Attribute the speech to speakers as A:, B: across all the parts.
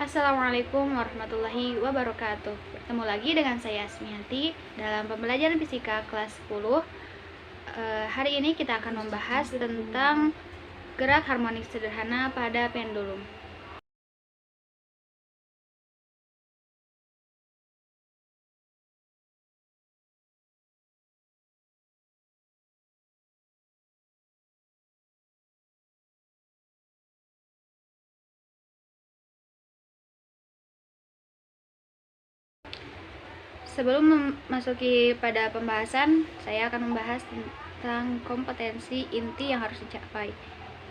A: Assalamualaikum warahmatullahi wabarakatuh. Bertemu lagi dengan saya Asmianti dalam pembelajaran fisika kelas 10. Hari ini kita akan membahas tentang gerak harmonik sederhana pada pendulum. Sebelum memasuki pada pembahasan, saya akan membahas tentang kompetensi inti yang harus dicapai.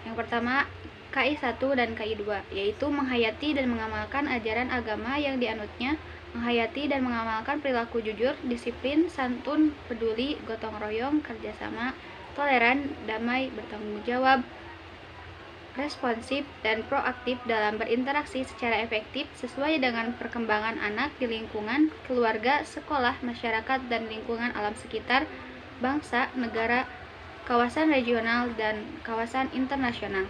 A: Yang pertama, KI 1 dan KI 2, yaitu menghayati dan mengamalkan ajaran agama yang dianutnya, menghayati dan mengamalkan perilaku jujur, disiplin, santun, peduli, gotong royong, kerjasama, toleran, damai, bertanggung jawab, responsif, dan proaktif dalam berinteraksi secara efektif sesuai dengan perkembangan anak di lingkungan, keluarga, sekolah, masyarakat, dan lingkungan alam sekitar, bangsa, negara, kawasan regional, dan kawasan internasional.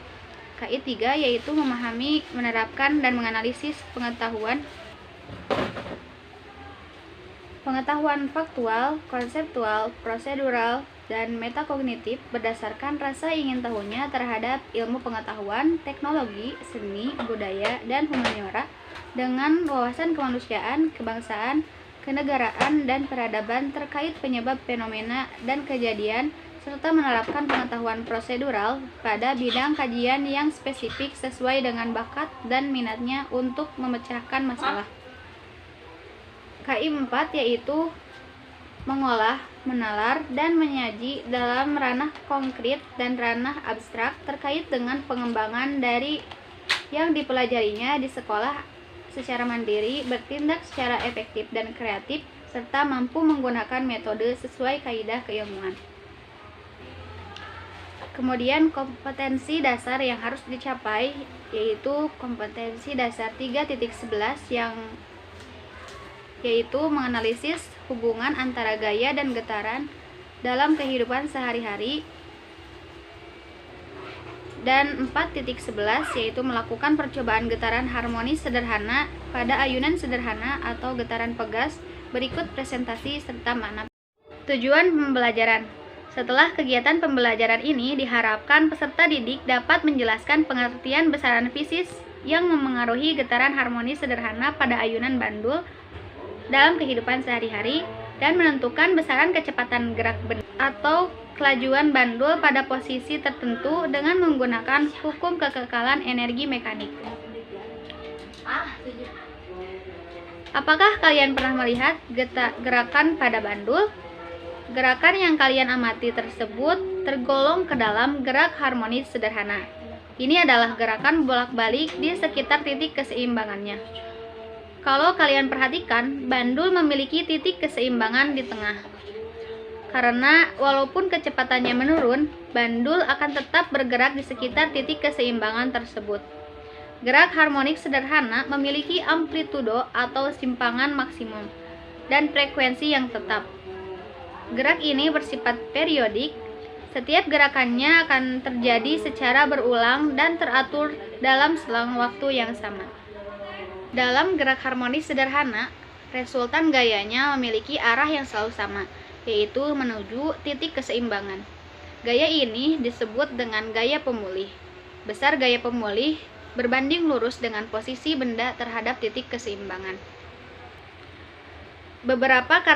A: KI 3 yaitu memahami, menerapkan, dan menganalisis pengetahuan faktual, konseptual, prosedural, dan metakognitif berdasarkan rasa ingin tahunya terhadap ilmu pengetahuan, teknologi, seni, budaya, dan humaniora dengan wawasan kemanusiaan, kebangsaan, kenegaraan, dan peradaban terkait penyebab fenomena dan kejadian, serta menerapkan pengetahuan prosedural pada bidang kajian yang spesifik sesuai dengan bakat dan minatnya untuk memecahkan masalah. KI 4 yaitu mengolah, menalar, dan menyaji dalam ranah konkret dan ranah abstrak terkait dengan pengembangan dari yang dipelajarinya di sekolah secara mandiri, bertindak secara efektif dan kreatif, serta mampu menggunakan metode sesuai kaidah keilmuan. Kemudian kompetensi dasar yang harus dicapai yaitu kompetensi dasar 3.11 yaitu menganalisis hubungan antara gaya dan getaran dalam kehidupan sehari-hari, dan 4.11 yaitu melakukan percobaan getaran harmonis sederhana pada ayunan sederhana atau getaran pegas. Berikut presentasi serta makna. Tujuan pembelajaran. Setelah kegiatan pembelajaran ini diharapkan peserta didik dapat menjelaskan pengertian besaran fisis yang memengaruhi getaran harmonis sederhana pada ayunan bandul dalam kehidupan sehari-hari dan menentukan besaran kecepatan gerak benda atau kelajuan bandul pada posisi tertentu dengan menggunakan hukum kekekalan energi mekanik. Apakah kalian pernah melihat gerakan pada bandul? Gerakan yang kalian amati tersebut tergolong ke dalam gerak harmonis sederhana. Ini adalah gerakan bolak-balik di sekitar titik keseimbangannya. Kalau kalian perhatikan, bandul memiliki titik keseimbangan di tengah. Karena walaupun kecepatannya menurun, bandul akan tetap bergerak di sekitar titik keseimbangan tersebut. Gerak harmonik sederhana memiliki amplitudo atau simpangan maksimum dan frekuensi yang tetap. Gerak ini bersifat periodik. Setiap gerakannya akan terjadi secara berulang dan teratur dalam selang waktu yang sama. Dalam gerak harmonis sederhana, resultan gayanya memiliki arah yang selalu sama, yaitu menuju titik keseimbangan. Gaya ini disebut dengan gaya pemulih. Besar gaya pemulih berbanding lurus dengan posisi benda terhadap titik keseimbangan. Beberapa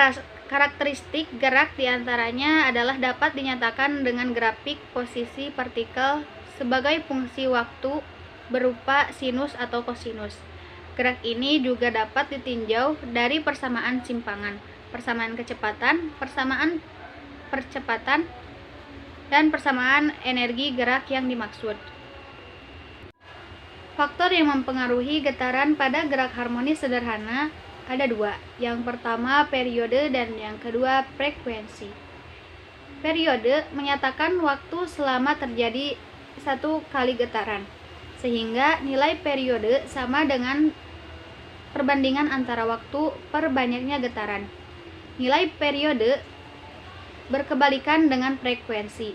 A: karakteristik gerak diantaranya adalah dapat dinyatakan dengan grafik posisi partikel sebagai fungsi waktu berupa sinus atau kosinus. Gerak ini juga dapat ditinjau dari persamaan simpangan, persamaan kecepatan, persamaan percepatan, dan persamaan energi gerak yang dimaksud. Faktor yang mempengaruhi getaran pada gerak harmonis sederhana ada dua. Yang pertama periode dan yang kedua frekuensi. Periode menyatakan waktu selama terjadi satu kali getaran, sehingga nilai periode sama dengan perbandingan antara waktu per banyaknya getaran. Nilai periode berkebalikan dengan frekuensi.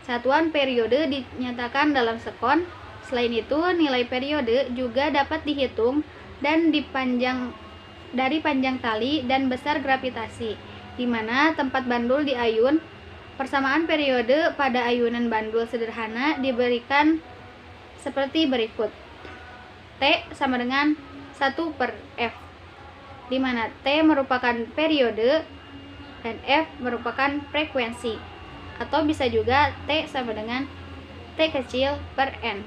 A: Satuan periode dinyatakan dalam sekon. Selain itu, nilai periode juga dapat dihitung dan dari panjang tali dan besar gravitasi, di mana tempat bandul diayun. Persamaan periode pada ayunan bandul sederhana diberikan seperti berikut. T sama dengan 1/F, di mana T merupakan periode dan F merupakan frekuensi, atau bisa juga T sama dengan T kecil per N.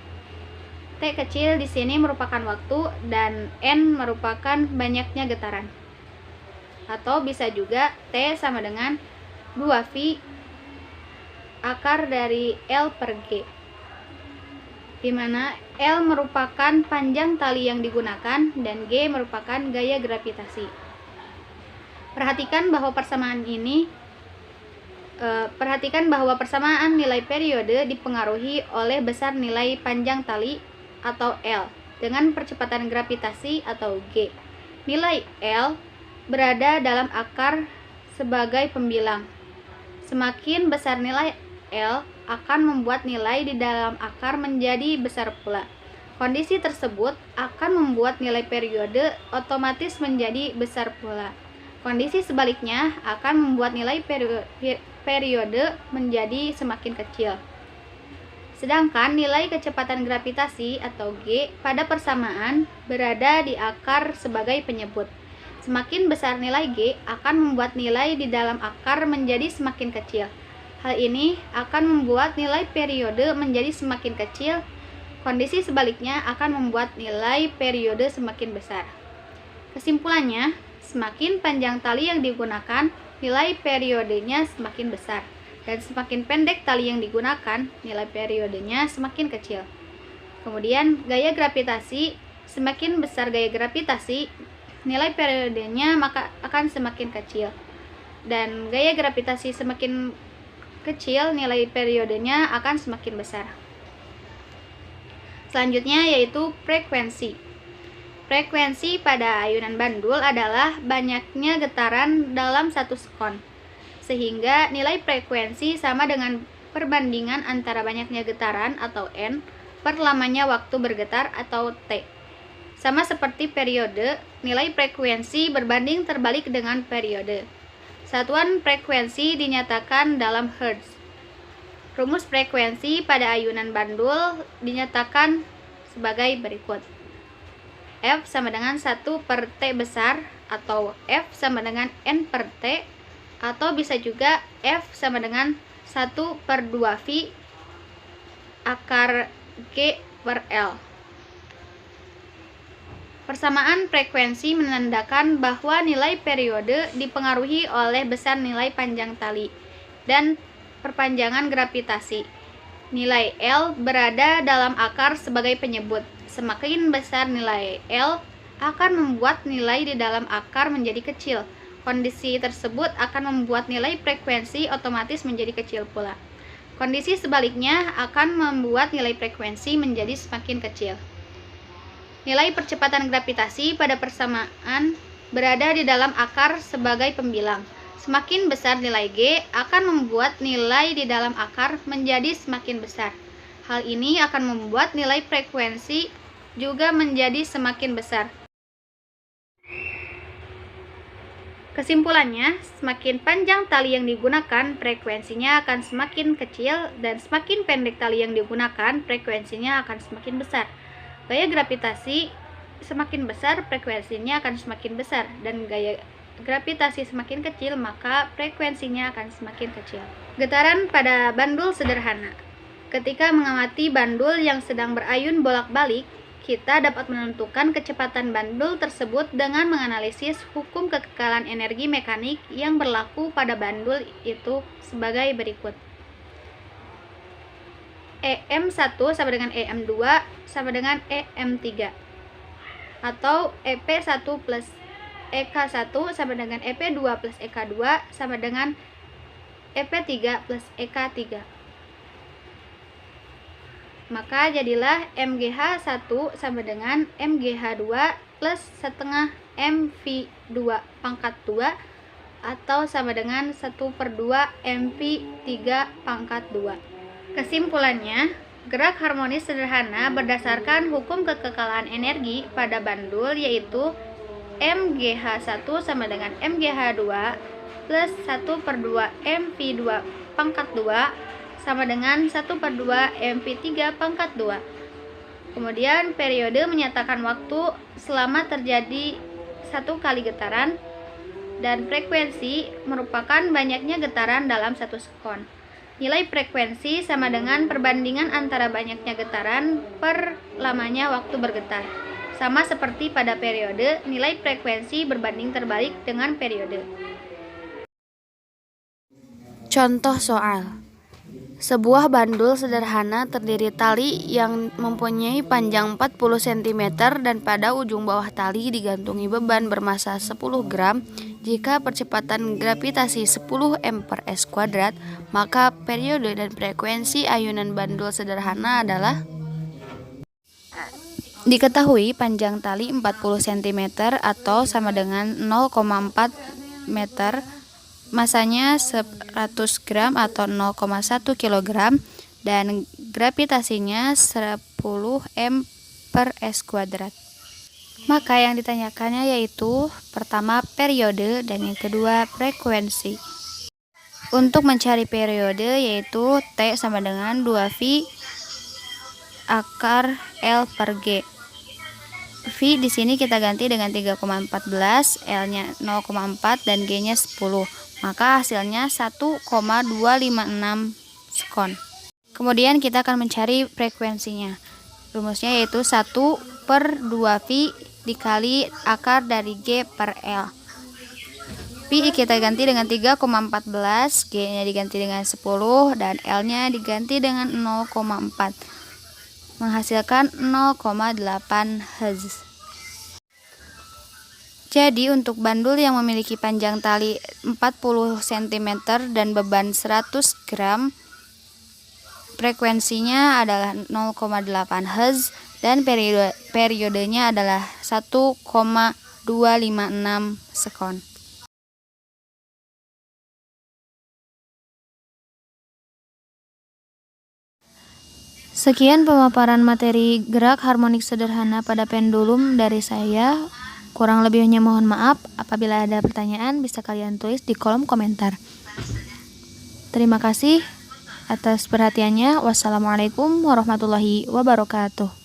A: T kecil di sini merupakan waktu dan N merupakan banyaknya getaran. Atau bisa juga T sama dengan 2V akar dari L per G, di mana L merupakan panjang tali yang digunakan dan G merupakan gaya gravitasi. Perhatikan bahwa persamaan nilai periode dipengaruhi oleh besar nilai panjang tali atau L dengan percepatan gravitasi atau G. Nilai L berada dalam akar sebagai pembilang. Semakin besar nilai L akan membuat nilai di dalam akar menjadi besar pula. Kondisi tersebut akan membuat nilai periode otomatis menjadi besar pula. Kondisi sebaliknya akan membuat nilai periode menjadi semakin kecil. Sedangkan nilai kecepatan gravitasi atau G pada persamaan berada di akar sebagai penyebut. Semakin besar nilai G akan membuat nilai di dalam akar menjadi semakin kecil. Hal ini akan membuat nilai periode menjadi semakin kecil. Kondisi sebaliknya akan membuat nilai periode semakin besar. Kesimpulannya, semakin panjang tali yang digunakan, nilai periodenya semakin besar. Dan semakin pendek tali yang digunakan, nilai periodenya semakin kecil. Kemudian, gaya gravitasi, semakin besar gaya gravitasi, nilai periodenya maka akan semakin kecil. Dan gaya gravitasi semakin kecil, nilai periodenya akan semakin besar. Selanjutnya yaitu frekuensi. Frekuensi pada ayunan bandul adalah banyaknya getaran dalam satu sekon, sehingga nilai frekuensi sama dengan perbandingan antara banyaknya getaran atau N per lamanya waktu bergetar atau T. Sama seperti periode, nilai frekuensi berbanding terbalik dengan periode. Satuan frekuensi dinyatakan dalam Hertz. Rumus frekuensi pada ayunan bandul dinyatakan sebagai berikut. F sama dengan 1/T besar, atau F sama dengan N per T, atau bisa juga F sama dengan 1/2V akar G per L. Persamaan frekuensi menandakan bahwa nilai periode dipengaruhi oleh besar nilai panjang tali dan perpanjangan gravitasi. Nilai L berada dalam akar sebagai penyebut. Semakin besar nilai L akan membuat nilai di dalam akar menjadi kecil. Kondisi tersebut akan membuat nilai frekuensi otomatis menjadi kecil pula. Kondisi sebaliknya akan membuat nilai frekuensi menjadi semakin kecil. Nilai percepatan gravitasi pada persamaan berada di dalam akar sebagai pembilang. Semakin besar nilai G akan membuat nilai di dalam akar menjadi semakin besar. Hal ini akan membuat nilai frekuensi juga menjadi semakin besar. Kesimpulannya, semakin panjang tali yang digunakan, frekuensinya akan semakin kecil, dan semakin pendek tali yang digunakan, frekuensinya akan semakin besar. Gaya gravitasi semakin besar, frekuensinya akan semakin besar, dan gaya gravitasi semakin kecil, maka frekuensinya akan semakin kecil. Getaran pada bandul sederhana. Ketika mengamati bandul yang sedang berayun bolak-balik, kita dapat menentukan kecepatan bandul tersebut dengan menganalisis hukum kekekalan energi mekanik yang berlaku pada bandul itu sebagai berikut. EM1 sama dengan EM2 sama dengan EM3, atau EP1 plus EK1 sama dengan EP2 plus EK2 sama dengan EP3 plus EK3. Maka jadilah MGH1 sama dengan MGH2 plus setengah MV2 pangkat 2, atau sama dengan 1/2 MV3 pangkat 2. Kesimpulannya, Gerak harmonis sederhana berdasarkan hukum kekekalan energi pada bandul, yaitu MGH1 sama dengan MGH2 plus 1/2 mv2 pangkat 2 sama dengan 1/2 mv3 pangkat 2. Kemudian periode menyatakan waktu selama terjadi 1 kali getaran, dan frekuensi merupakan banyaknya getaran dalam 1 sekon. Nilai frekuensi sama dengan perbandingan antara banyaknya getaran per lamanya waktu bergetar. Sama seperti pada periode, nilai frekuensi berbanding terbalik dengan periode.
B: Contoh soal. Sebuah bandul sederhana terdiri tali yang mempunyai panjang 40 cm dan pada ujung bawah tali digantungi beban bermassa 10 gram. Jika percepatan gravitasi 10 m/s², maka periode dan frekuensi ayunan bandul sederhana adalah. Diketahui panjang tali 40 cm atau sama dengan 0,4 meter, masanya 100 gram atau 0,1 kg, dan gravitasinya 10 m/s². Maka yang ditanyakannya yaitu pertama periode dan yang kedua frekuensi. Untuk mencari periode yaitu T sama dengan 2V akar L per G. V di sini kita ganti dengan 3,14, L-nya 0,4 dan G-nya 10. Maka hasilnya 1,256 sekon. Kemudian kita akan mencari frekuensinya. Rumusnya yaitu 1/2V dikali akar dari G per L. V kita ganti dengan 3,14, G-nya diganti dengan 10, dan L-nya diganti dengan 0,4. Menghasilkan 0,8 Hz. Jadi untuk bandul yang memiliki panjang tali 40 cm dan beban 100 gram, frekuensinya adalah 0,8 Hz dan periodenya adalah 1,256 sekon. Sekian pemaparan materi gerak harmonik sederhana pada pendulum dari saya. Kurang lebihnya mohon maaf. Apabila ada pertanyaan bisa kalian tulis di kolom komentar. Terima kasih atas perhatiannya. Wassalamualaikum warahmatullahi wabarakatuh.